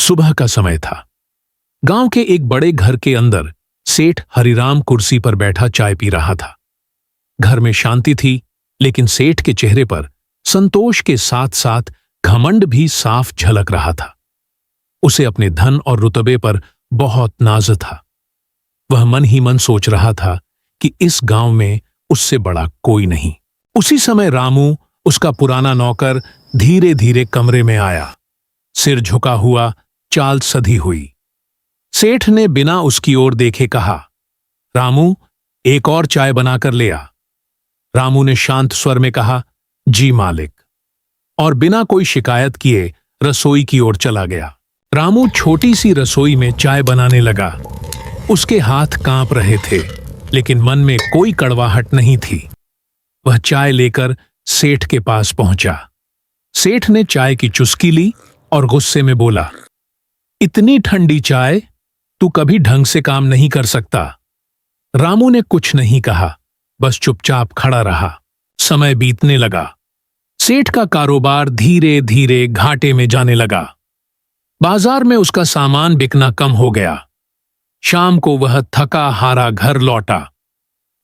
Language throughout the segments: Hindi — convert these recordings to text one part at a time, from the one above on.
सुबह का समय था। गांव के एक बड़े घर के अंदर सेठ हरिराम कुर्सी पर बैठा चाय पी रहा था। घर में शांति थी, लेकिन सेठ के चेहरे पर संतोष के साथ साथ घमंड भी साफ झलक रहा था। उसे अपने धन और रुतबे पर बहुत नाज था। वह मन ही मन सोच रहा था कि इस गांव में उससे बड़ा कोई नहीं। उसी समय रामू, उसका पुराना नौकर, धीरे धीरे कमरे में आया। सिर झुका हुआ, चाल सधी हुई। सेठ ने बिना उसकी ओर देखे कहा, रामू, एक और चाय बनाकर ले आ। रामू ने शांत स्वर में कहा, जी मालिक, और बिना कोई शिकायत किए रसोई की ओर चला गया। रामू छोटी सी रसोई में चाय बनाने लगा। उसके हाथ कांप रहे थे, लेकिन मन में कोई कड़वाहट नहीं थी। वह चाय लेकर सेठ के पास पहुंचा। सेठ ने चाय की चुस्की ली और गुस्से में बोला, इतनी ठंडी चाय, तू कभी ढंग से काम नहीं कर सकता। रामू ने कुछ नहीं कहा, बस चुपचाप खड़ा रहा। समय बीतने लगा। सेठ का कारोबार धीरे धीरे घाटे में जाने लगा। बाजार में उसका सामान बिकना कम हो गया। शाम को वह थका हारा घर लौटा।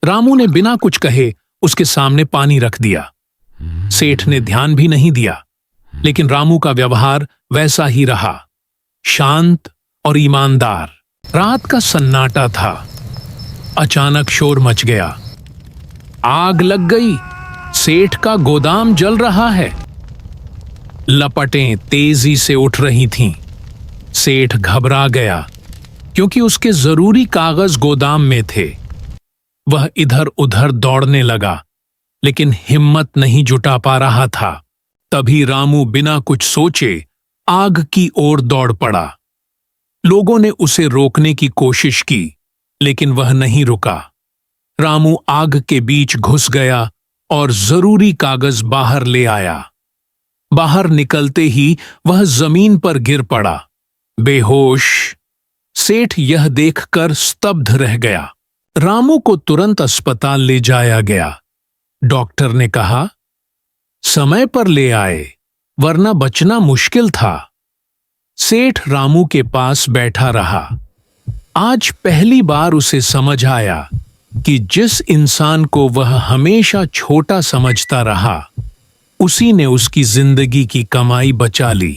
रामू ने बिना कुछ कहे उसके सामने पानी रख दिया। सेठ ने ध्यान भी नहीं दिया, लेकिन रामू का व्यवहार वैसा ही रहा, शांत और ईमानदार। रात का सन्नाटा था। अचानक शोर मच गया। आग लग गई, सेठ का गोदाम जल रहा है। लपटें तेजी से उठ रही थीं। सेठ घबरा गया, क्योंकि उसके जरूरी कागज गोदाम में थे। वह इधर उधर दौड़ने लगा, लेकिन हिम्मत नहीं जुटा पा रहा था। तभी रामू बिना कुछ सोचे आग की ओर दौड़ पड़ा। लोगों ने उसे रोकने की कोशिश की, लेकिन वह नहीं रुका। रामू आग के बीच घुस गया और जरूरी कागज बाहर ले आया। बाहर निकलते ही वह जमीन पर गिर पड़ा, बेहोश। सेठ यह देखकर स्तब्ध रह गया। रामू को तुरंत अस्पताल ले जाया गया। डॉक्टर ने कहा, समय पर ले आए, वरना बचना मुश्किल था। सेठ रामू के पास बैठा रहा। आज पहली बार उसे समझ आया कि जिस इंसान को वह हमेशा छोटा समझता रहा, उसी ने उसकी जिंदगी की कमाई बचा ली।